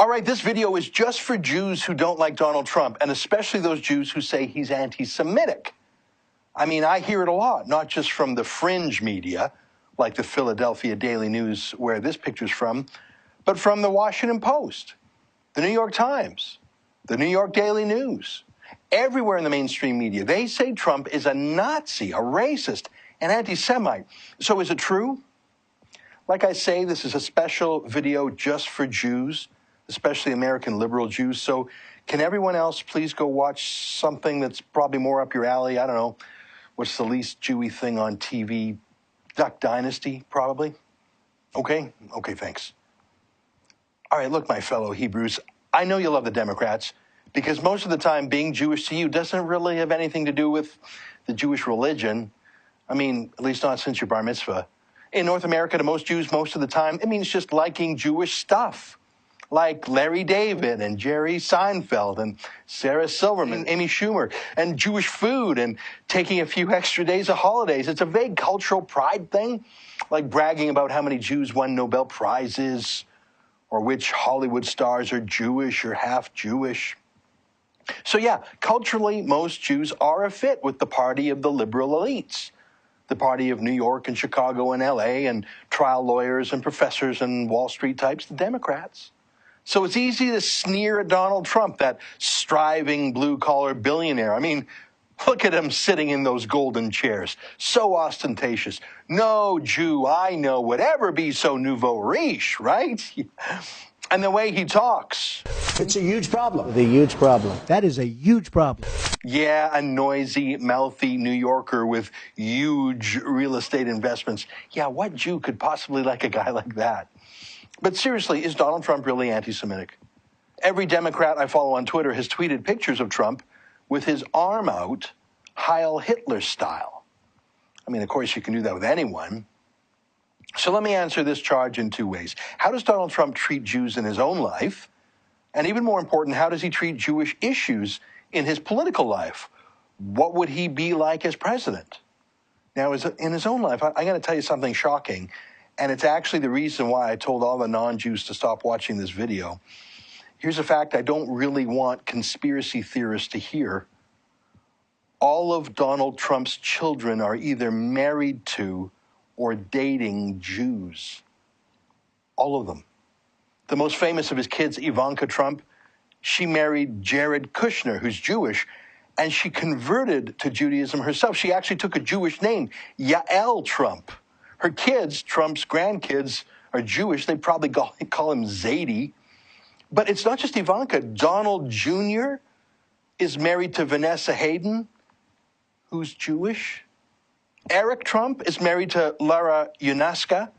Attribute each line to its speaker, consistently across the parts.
Speaker 1: All right, this video is just for Jews who don't like Donald Trump, and especially those Jews who say he's anti-Semitic. I mean, I hear it a lot, not just from the fringe media, like the Philadelphia Daily News, where this picture's from, but from the Washington Post, the New York Times, the New York Daily News. Everywhere in the mainstream media, they say Trump is a Nazi, a racist, an anti-Semite. So is it true? Like I say, this is a special video just for Jews, especially American liberal Jews. So can everyone else please go watch something that's probably more up your alley? I don't know. What's the least Jewy thing on TV? Duck Dynasty, probably? Okay? Okay, thanks. All right, look, my fellow Hebrews, I know you love the Democrats because most of the time being Jewish to you doesn't really have anything to do with the Jewish religion. I mean, at least not since your bar mitzvah. In North America, to most Jews, most of the time, it means just liking Jewish stuff. Like Larry David and Jerry Seinfeld and Sarah Silverman, Amy Schumer, and Jewish food and taking a few extra days of holidays. It's a vague cultural pride thing, like bragging about how many Jews won Nobel Prizes or which Hollywood stars are Jewish or half Jewish. So yeah, culturally, most Jews are a fit with the party of the liberal elites, the party of New York and Chicago and LA and trial lawyers and professors and Wall Street types, the Democrats. So it's easy to sneer at Donald Trump, that striving blue-collar billionaire. I mean, look at him sitting in those golden chairs, so ostentatious. No Jew I know would ever be so nouveau riche, right? And the way he talks.
Speaker 2: It's a huge problem. The huge problem. That is a huge problem.
Speaker 1: Yeah, a noisy, mouthy New Yorker with huge real estate investments. Yeah, what Jew could possibly like a guy like that? But seriously, is Donald Trump really anti-Semitic? Every Democrat I follow on Twitter has tweeted pictures of Trump with his arm out, Heil Hitler style. I mean, of course, you can do that with anyone. So let me answer this charge in two ways. How does Donald Trump treat Jews in his own life? And even more important, how does he treat Jewish issues in his political life? What would he be like as president? Now, in his own life, I'm going to tell you something shocking. And it's actually the reason why I told all the non-Jews to stop watching this video. Here's a fact I don't really want conspiracy theorists to hear. All of Donald Trump's children are either married to or dating Jews. All of them. The most famous of his kids, Ivanka Trump, she married Jared Kushner, who's Jewish, and she converted to Judaism herself. She actually took a Jewish name, Yael Trump. Her kids, Trump's grandkids, are Jewish. They probably call him Zadie. But it's not just Ivanka. Donald Jr. is married to Vanessa Hayden, who's Jewish. Eric Trump is married to Lara Yunaska,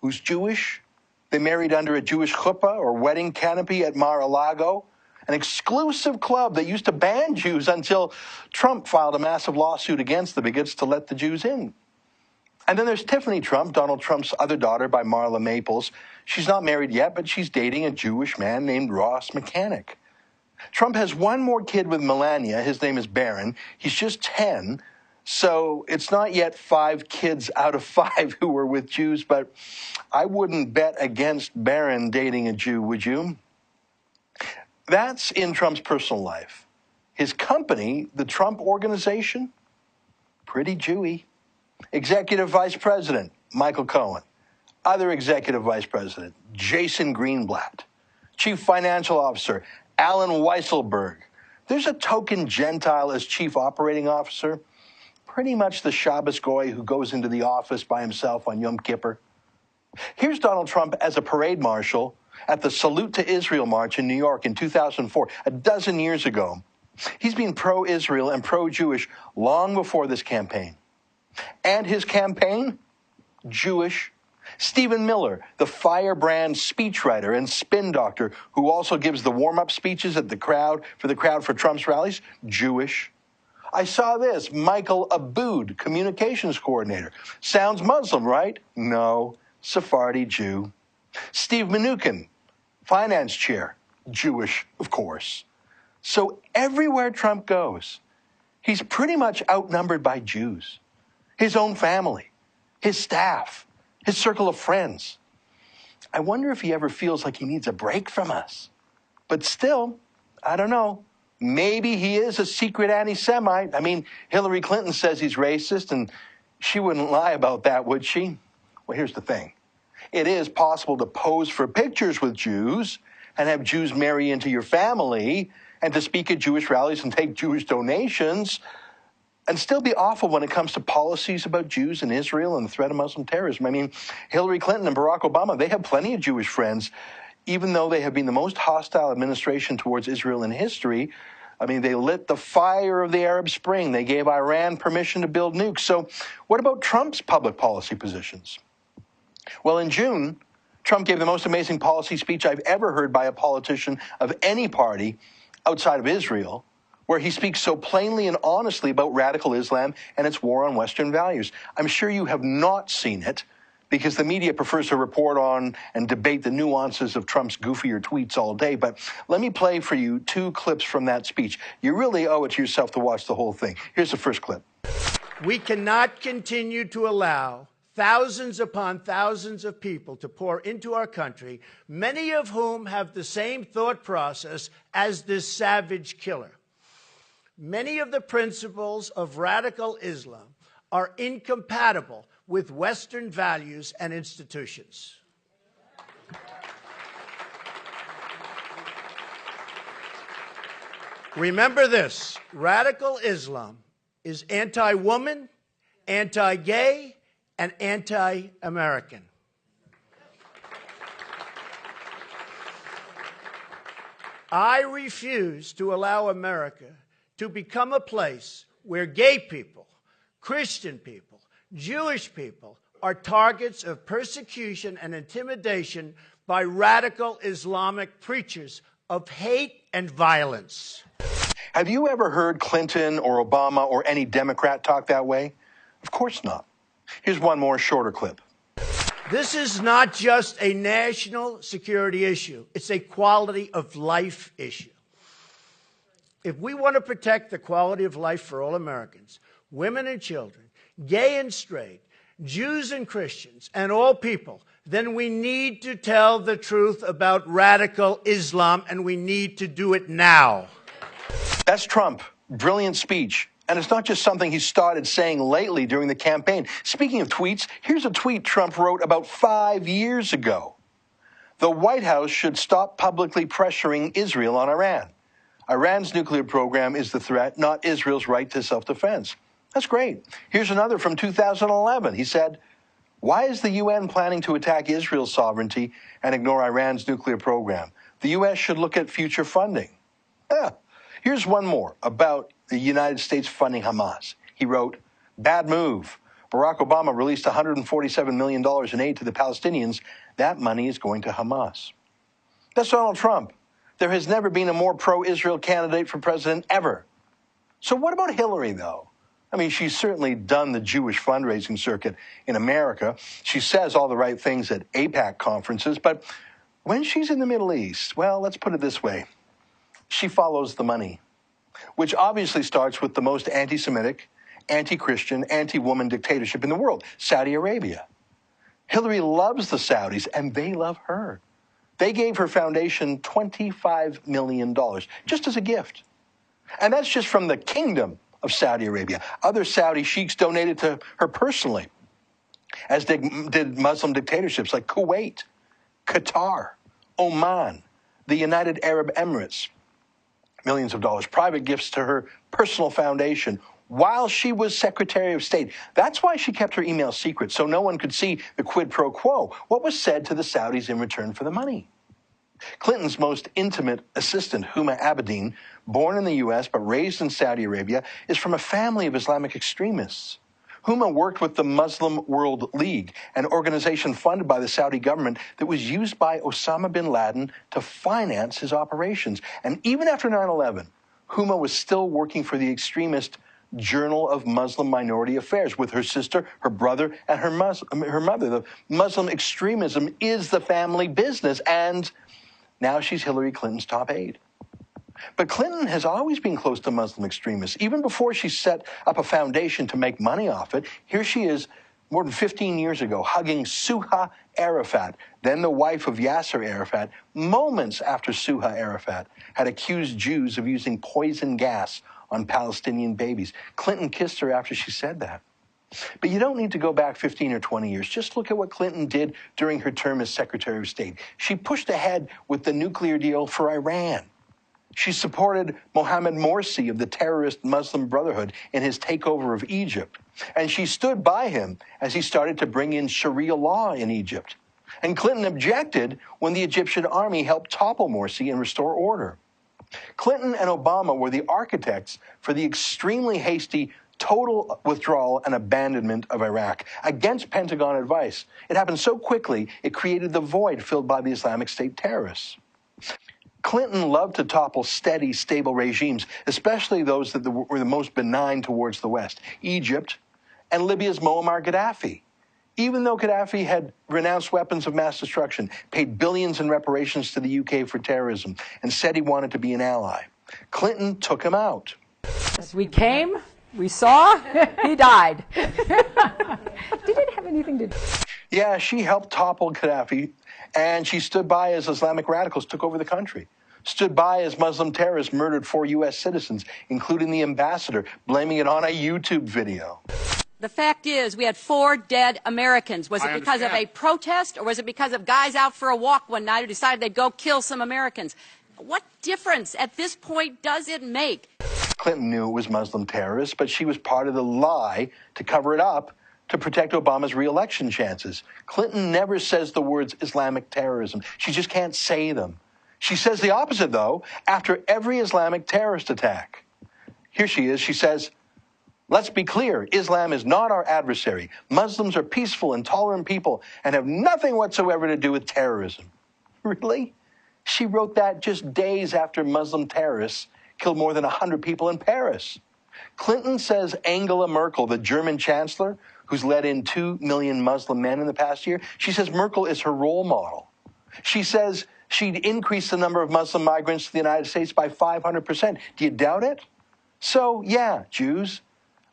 Speaker 1: who's Jewish. They married under a Jewish chuppah or wedding canopy at Mar-a-Lago, an exclusive club that used to ban Jews until Trump filed a massive lawsuit against the bigots to let the Jews in. And then there's Tiffany Trump, Donald Trump's other daughter by Marla Maples. She's not married yet, but she's dating a Jewish man named Ross Mechanic. Trump has one more kid with Melania. His name is Barron. He's just 10, so it's not yet 5 kids out of 5 who are with Jews, but I wouldn't bet against Barron dating a Jew, would you? That's in Trump's personal life. His company, the Trump Organization, pretty Jewy. Executive Vice President, Michael Cohen. Other Executive Vice President, Jason Greenblatt. Chief Financial Officer, Alan Weisselberg. There's a token Gentile as Chief Operating Officer. Pretty much the Shabbos goy who goes into the office by himself on Yom Kippur. Here's Donald Trump as a parade marshal at the Salute to Israel March in New York in 2004, a dozen years ago. He's been pro-Israel and pro-Jewish long before this campaign. And his campaign? Jewish. Stephen Miller, the firebrand speechwriter and spin doctor who also gives the warm-up speeches at the crowd for Trump's rallies? Jewish. I saw this, Michael Abood, communications coordinator. Sounds Muslim, right? No, Sephardi Jew. Steve Mnuchin, finance chair. Jewish, of course. So everywhere Trump goes, he's pretty much outnumbered by Jews. His own family, his staff, his circle of friends. I wonder if he ever feels like he needs a break from us. But still, I don't know. Maybe he is a secret anti-Semite. I mean, Hillary Clinton says he's racist, and she wouldn't lie about that, would she? Well, here's the thing. It is possible to pose for pictures with Jews and have Jews marry into your family and to speak at Jewish rallies and take Jewish donations and still be awful when it comes to policies about Jews in Israel and the threat of Muslim terrorism. I mean, Hillary Clinton and Barack Obama, they have plenty of Jewish friends, even though they have been the most hostile administration towards Israel in history. I mean, they lit the fire of the Arab Spring. They gave Iran permission to build nukes. So what about Trump's public policy positions? Well, in June, Trump gave the most amazing policy speech I've ever heard by a politician of any party outside of Israel, where he speaks so plainly and honestly about radical Islam and its war on Western values. I'm sure you have not seen it, because the media prefers to report on and debate the nuances of Trump's goofier tweets all day. But let me play for you 2 clips from that speech. You really owe it to yourself to watch the whole thing. Here's the first clip.
Speaker 2: We cannot continue to allow thousands upon thousands of people to pour into our country, many of whom have the same thought process as this savage killer. Many of the principles of radical Islam are incompatible with Western values and institutions. Remember this: radical Islam is anti-woman, anti-gay, and anti-American. I refuse to allow America to become a place where gay people, Christian people, Jewish people are targets of persecution and intimidation by radical Islamic preachers of hate and violence.
Speaker 1: Have you ever heard Clinton or Obama or any Democrat talk that way? Of course not. Here's one more shorter clip.
Speaker 2: This is not just a national security issue. It's a quality of life issue. If we want to protect the quality of life for all Americans, women and children, gay and straight, Jews and Christians, and all people, then we need to tell the truth about radical Islam, and we need to do it now.
Speaker 1: That's Trump. Brilliant speech. And it's not just something he started saying lately during the campaign. Speaking of tweets, here's a tweet Trump wrote about 5 years ago. The White House should stop publicly pressuring Israel on Iran. Iran's nuclear program is the threat, not Israel's right to self-defense. That's great. Here's another from 2011. He said, why is the UN planning to attack Israel's sovereignty and ignore Iran's nuclear program? The U.S. should look at future funding. Here's one more about the United States funding Hamas. He wrote, bad move. Barack Obama released $147 million in aid to the Palestinians. That money is going to Hamas. That's Donald Trump. There has never been a more pro-Israel candidate for president ever. So what about Hillary, though? I mean, she's certainly done the Jewish fundraising circuit in America. She says all the right things at AIPAC conferences, but when she's in the Middle East, well, let's put it this way. She follows the money, which obviously starts with the most anti-Semitic, anti-Christian, anti-woman dictatorship in the world, Saudi Arabia. Hillary loves the Saudis, and they love her. They gave her foundation $25 million, just as a gift. And that's just from the kingdom of Saudi Arabia. Other Saudi sheiks donated to her personally, as did Muslim dictatorships like Kuwait, Qatar, Oman, the United Arab Emirates. Millions of dollars, private gifts to her personal foundation while she was Secretary of State. That's why she kept her email secret, so no one could see the quid pro quo, what was said to the Saudis in return for the money. Clinton's most intimate assistant, Huma Abedin, born in the U.S. but raised in Saudi Arabia, is from a family of Islamic extremists. Huma worked with the Muslim World League, an organization funded by the Saudi government that was used by Osama bin Laden to finance his operations. And even after 9/11, Huma was still working for the extremist Journal of Muslim Minority Affairs with her sister, her brother, and her mother. The Muslim extremism is the family business, and now she's Hillary Clinton's top aide. But Clinton has always been close to Muslim extremists. Even before she set up a foundation to make money off it, here she is more than 15 years ago, hugging Suha Arafat, then the wife of Yasser Arafat, moments after Suha Arafat had accused Jews of using poison gas on Palestinian babies. Clinton kissed her after she said that. But you don't need to go back 15 or 20 years. Just look at what Clinton did during her term as Secretary of State. She pushed ahead with the nuclear deal for Iran. She supported Mohammed Morsi of the terrorist Muslim Brotherhood in his takeover of Egypt. And she stood by him as he started to bring in Sharia law in Egypt. And Clinton objected when the Egyptian army helped topple Morsi and restore order. Clinton and Obama were the architects for the extremely hasty total withdrawal and abandonment of Iraq against Pentagon advice. It happened so quickly, it created the void filled by the Islamic State terrorists. Clinton loved to topple steady, stable regimes, especially those that were the most benign towards the West, Egypt and Libya's Muammar Gaddafi. Even though Gaddafi had renounced weapons of mass destruction, paid billions in reparations to the UK for terrorism, and said he wanted to be an ally, Clinton took him out.
Speaker 3: We came, we saw, he died. Did it have anything to do?
Speaker 1: Yeah, she helped topple Gaddafi, and she stood by as Islamic radicals took over the country. Stood by as Muslim terrorists murdered 4 U.S. citizens, including the ambassador, blaming it on a YouTube video.
Speaker 4: The fact is, we had 4 dead Americans. Was it because of a protest, or was it because of guys out for a walk one night who decided they'd go kill some Americans? What difference at this point does it make?
Speaker 1: Clinton knew it was Muslim terrorists, but she was part of the lie to cover it up to protect Obama's re-election chances. Clinton never says the words Islamic terrorism. She just can't say them. She says the opposite, though, after every Islamic terrorist attack. Here she is. She says, let's be clear, Islam is not our adversary. Muslims are peaceful and tolerant people and have nothing whatsoever to do with terrorism. Really? She wrote that just days after Muslim terrorists killed more than 100 people in Paris. Clinton says Angela Merkel, the German chancellor, who's let in 2 million Muslim men in the past year, she says Merkel is her role model. She says she'd increase the number of Muslim migrants to the United States by 500%. Do you doubt it? So, yeah, Jews,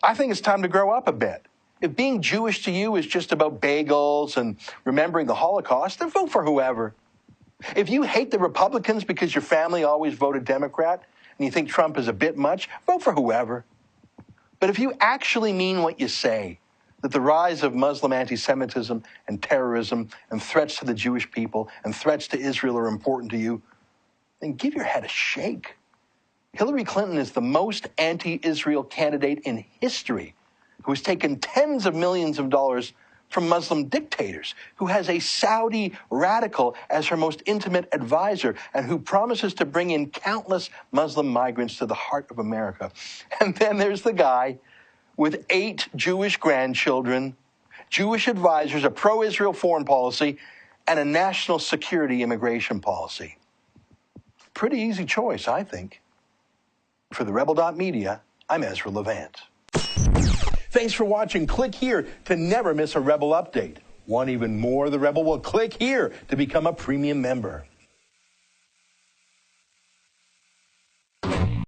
Speaker 1: I think it's time to grow up a bit. If being Jewish to you is just about bagels and remembering the Holocaust, then vote for whoever. If you hate the Republicans because your family always voted Democrat and you think Trump is a bit much, vote for whoever. But if you actually mean what you say, that the rise of Muslim anti-Semitism and terrorism and threats to the Jewish people and threats to Israel are important to you, then give your head a shake. Hillary Clinton is the most anti-Israel candidate in history who has taken tens of millions of dollars from Muslim dictators, who has a Saudi radical as her most intimate advisor, and who promises to bring in countless Muslim migrants to the heart of America. And then there's the guy with 8 Jewish grandchildren, Jewish advisors, a pro-Israel foreign policy, and a national security immigration policy. Pretty easy choice, I think. For the Rebel.media, I'm Ezra Levant. Thanks for watching. Click here to never miss a Rebel update. Want even more of the Rebel? Well, click here to become a premium member.